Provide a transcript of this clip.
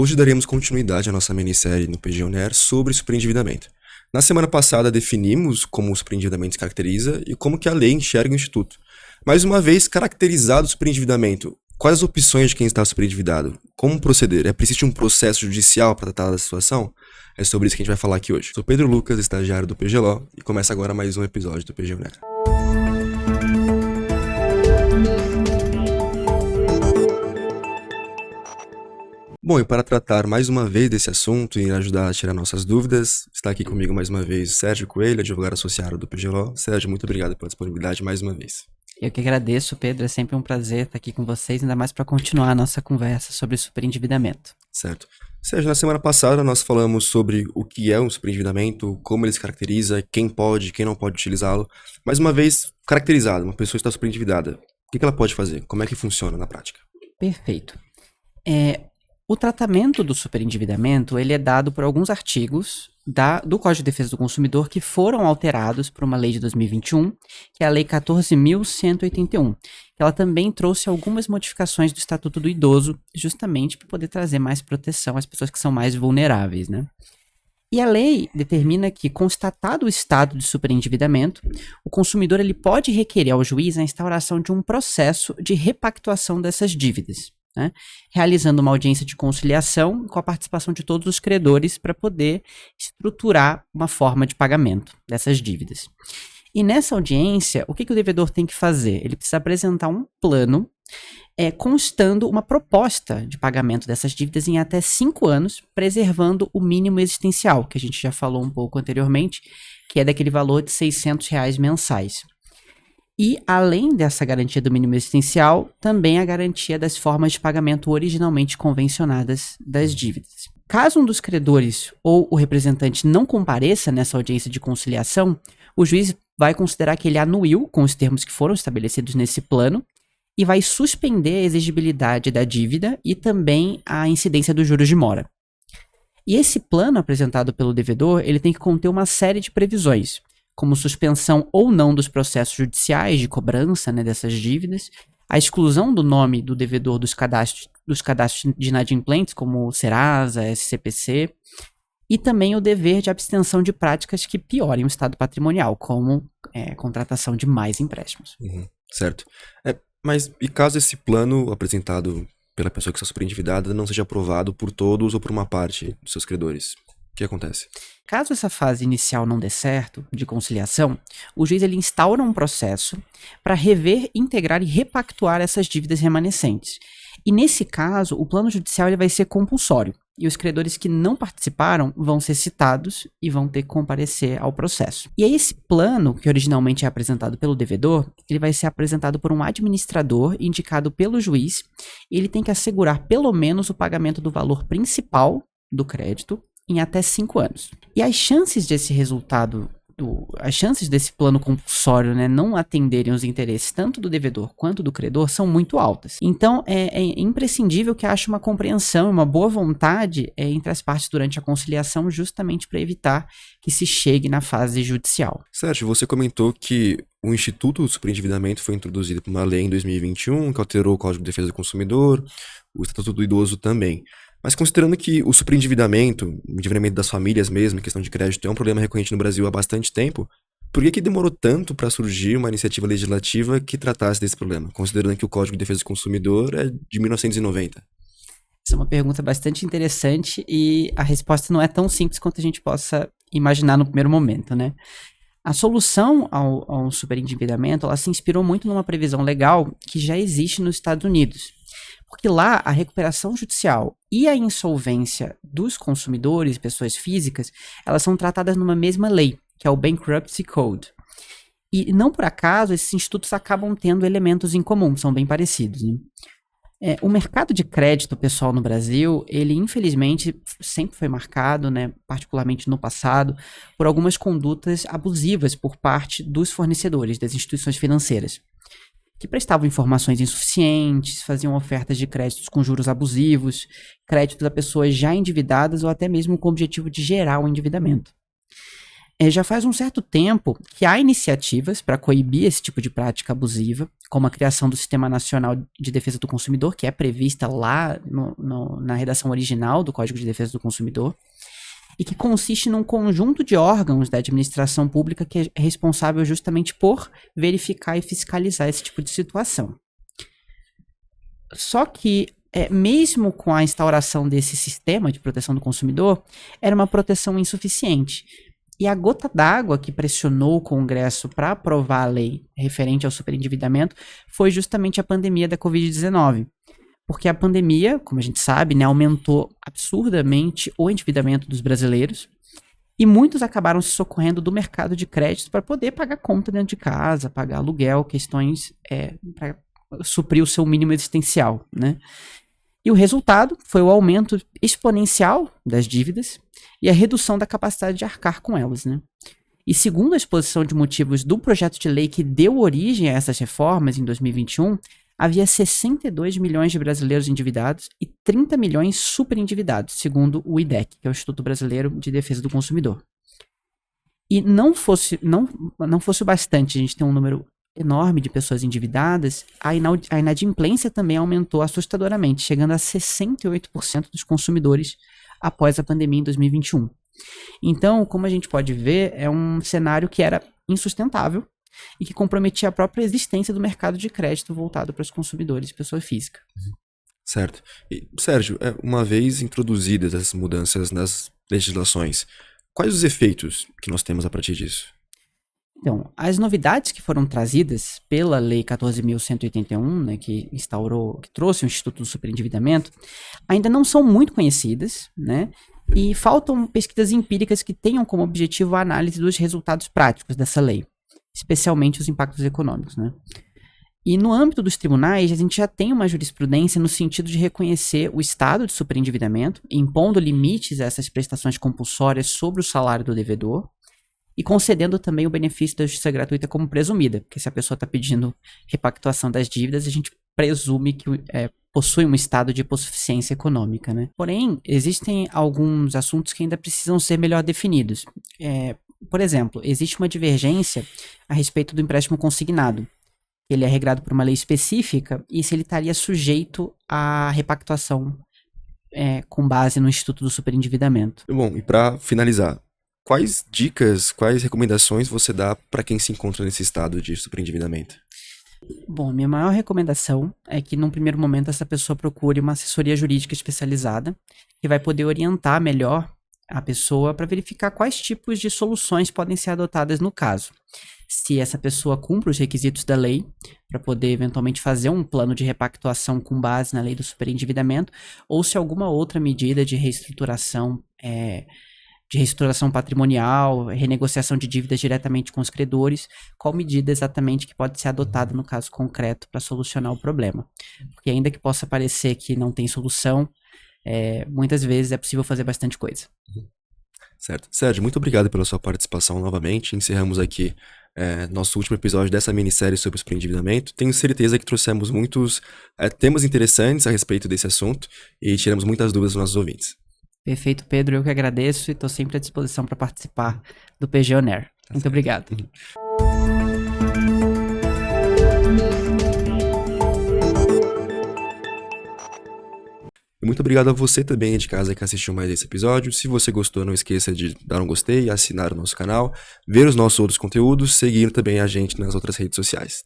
Hoje daremos continuidade à nossa minissérie no PG UNER sobre superendividamento. Na semana passada definimos como o superendividamento se caracteriza e como que a lei enxerga o Instituto. Mais uma vez, caracterizado o superendividamento, quais as opções de quem está superendividado? Como proceder? É preciso um processo judicial para tratar da situação? É sobre isso que a gente vai falar aqui hoje. Sou Pedro Lucas, estagiário do PG Law, e começa agora mais um episódio do PG UNER. Bom, e para tratar mais uma vez desse assunto e ajudar a tirar nossas dúvidas, está aqui comigo mais uma vez Sérgio Coelho, advogado associado do PG Law. Sérgio, muito obrigado pela disponibilidade mais uma vez. Eu que agradeço, Pedro. É sempre um prazer estar aqui com vocês, ainda mais para continuar a nossa conversa sobre superendividamento. Certo. Sérgio, na semana passada nós falamos sobre o que é um superendividamento, como ele se caracteriza, quem pode, quem não pode utilizá-lo. Mais uma vez, caracterizado, uma pessoa está superendividada, o que ela pode fazer? Como é que funciona na prática? Perfeito. O tratamento do superendividamento, ele é dado por alguns artigos do Código de Defesa do Consumidor que foram alterados por uma lei de 2021, que é a Lei 14.181. Ela também trouxe algumas modificações do Estatuto do Idoso, justamente para poder trazer mais proteção às pessoas que são mais vulneráveis, né? E a lei determina que, constatado o estado de superendividamento, o consumidor ele pode requerer ao juiz a instauração de um processo de repactuação dessas dívidas, né, realizando uma audiência de conciliação com a participação de todos os credores para poder estruturar uma forma de pagamento dessas dívidas. E nessa audiência, o que o devedor tem que fazer? Ele precisa apresentar um plano constando uma proposta de pagamento dessas dívidas em até 5 anos, preservando o mínimo existencial, que a gente já falou um pouco anteriormente, que é daquele valor de R$600 mensais. E, além dessa garantia do mínimo existencial, também a garantia das formas de pagamento originalmente convencionadas das dívidas. Caso um dos credores ou o representante não compareça nessa audiência de conciliação, o juiz vai considerar que ele anuiu com os termos que foram estabelecidos nesse plano e vai suspender a exigibilidade da dívida e também a incidência dos juros de mora. E esse plano apresentado pelo devedor, ele tem que conter uma série de previsões, como suspensão ou não dos processos judiciais de cobrança, né, dessas dívidas, a exclusão do nome do devedor dos cadastros de inadimplentes, como Serasa, SCPC, e também o dever de abstenção de práticas que piorem o estado patrimonial, como contratação de mais empréstimos. Certo. Mas e caso esse plano apresentado pela pessoa que está superendividada não seja aprovado por todos ou por uma parte dos seus credores? O que acontece? Caso essa fase inicial não dê certo, de conciliação, o juiz ele instaura um processo para rever, integrar e repactuar essas dívidas remanescentes. E nesse caso, o plano judicial ele vai ser compulsório, e os credores que não participaram vão ser citados e vão ter que comparecer ao processo. E aí esse plano, que originalmente é apresentado pelo devedor, ele vai ser apresentado por um administrador indicado pelo juiz, e ele tem que assegurar pelo menos o pagamento do valor principal do crédito em até 5 anos. E as chances desse resultado, as chances desse plano compulsório, né, não atenderem os interesses tanto do devedor quanto do credor são muito altas. Então, é imprescindível que haja uma compreensão, uma boa vontade entre as partes durante a conciliação, justamente para evitar que se chegue na fase judicial. Sérgio, você comentou que o Instituto do Superendividamento foi introduzido por uma lei em 2021, que alterou o Código de Defesa do Consumidor, o Estatuto do Idoso também. Mas considerando que o superendividamento, o endividamento das famílias mesmo, em questão de crédito, é um problema recorrente no Brasil há bastante tempo, por que demorou tanto para surgir uma iniciativa legislativa que tratasse desse problema, considerando que o Código de Defesa do Consumidor é de 1990? Essa é uma pergunta bastante interessante e a resposta não é tão simples quanto a gente possa imaginar no primeiro momento, né? A solução ao superendividamento, ela se inspirou muito numa previsão legal que já existe nos Estados Unidos. Porque lá a recuperação judicial e a insolvência dos consumidores, pessoas físicas, elas são tratadas numa mesma lei, que é o Bankruptcy Code. E não por acaso esses institutos acabam tendo elementos em comum, são bem parecidos, né? O mercado de crédito pessoal no Brasil, ele infelizmente sempre foi marcado, né, particularmente no passado, por algumas condutas abusivas por parte dos fornecedores, das instituições financeiras, que prestavam informações insuficientes, faziam ofertas de créditos com juros abusivos, créditos a pessoas já endividadas ou até mesmo com o objetivo de gerar o endividamento. Já faz um certo tempo que há iniciativas para coibir esse tipo de prática abusiva, como a criação do Sistema Nacional de Defesa do Consumidor, que é prevista lá na redação original do Código de Defesa do Consumidor, e que consiste num conjunto de órgãos da administração pública que é responsável justamente por verificar e fiscalizar esse tipo de situação. Só que, mesmo com a instauração desse sistema de proteção do consumidor, era uma proteção insuficiente. E a gota d'água que pressionou o Congresso para aprovar a lei referente ao superendividamento foi justamente a pandemia da Covid-19. Porque a pandemia, como a gente sabe, né, aumentou absurdamente o endividamento dos brasileiros e muitos acabaram se socorrendo do mercado de crédito para poder pagar conta dentro de casa, pagar aluguel, questões para suprir o seu mínimo existencial, né? E o resultado foi o aumento exponencial das dívidas e a redução da capacidade de arcar com elas, né? E segundo a exposição de motivos do projeto de lei que deu origem a essas reformas em 2021, havia 62 milhões de brasileiros endividados e 30 milhões superendividados, segundo o IDEC, que é o Instituto Brasileiro de Defesa do Consumidor. E não fosse o bastante a gente ter um número enorme de pessoas endividadas, a inadimplência também aumentou assustadoramente, chegando a 68% dos consumidores após a pandemia em 2021. Então, como a gente pode ver, é um cenário que era insustentável e que comprometia a própria existência do mercado de crédito voltado para os consumidores, pessoa física. Certo. E, Sérgio, uma vez introduzidas essas mudanças nas legislações, quais os efeitos que nós temos a partir disso? Então, as novidades que foram trazidas pela Lei 14.181, né, que trouxe o Instituto do Superendividamento, ainda não são muito conhecidas, né, e faltam pesquisas empíricas que tenham como objetivo a análise dos resultados práticos dessa lei, especialmente os impactos econômicos, né. E no âmbito dos tribunais, a gente já tem uma jurisprudência no sentido de reconhecer o estado de superendividamento, impondo limites a essas prestações compulsórias sobre o salário do devedor, e concedendo também o benefício da justiça gratuita como presumida, porque se a pessoa está pedindo repactuação das dívidas, a gente presume que possui um estado de hipossuficiência econômica, né? Porém, existem alguns assuntos que ainda precisam ser melhor definidos. Por exemplo, existe uma divergência a respeito do empréstimo consignado. Ele é regrado por uma lei específica e se ele estaria sujeito à repactuação com base no Instituto do Superendividamento. Bom, e para finalizar, quais dicas, quais recomendações você dá para quem se encontra nesse estado de superendividamento? Bom, minha maior recomendação é que, num primeiro momento, essa pessoa procure uma assessoria jurídica especializada que vai poder orientar melhor a pessoa para verificar quais tipos de soluções podem ser adotadas no caso. Se essa pessoa cumpre os requisitos da lei para poder eventualmente fazer um plano de repactuação com base na lei do superendividamento, ou se alguma outra medida de reestruturação patrimonial, renegociação de dívidas diretamente com os credores, qual medida exatamente que pode ser adotada no caso concreto para solucionar o problema. Porque ainda que possa parecer que não tem solução, muitas vezes é possível fazer bastante coisa. Certo. Sérgio, muito obrigado pela sua participação novamente. Encerramos aqui nosso último episódio dessa minissérie sobre o superendividamento. Tenho certeza que trouxemos muitos temas interessantes a respeito desse assunto e tiramos muitas dúvidas dos nossos ouvintes. Perfeito, Pedro. Eu que agradeço e estou sempre à disposição para participar do PG On Air. Muito obrigado. Muito obrigado a você também de casa que assistiu mais esse episódio. Se você gostou, não esqueça de dar um gostei, assinar o nosso canal, ver os nossos outros conteúdos, seguir também a gente nas outras redes sociais.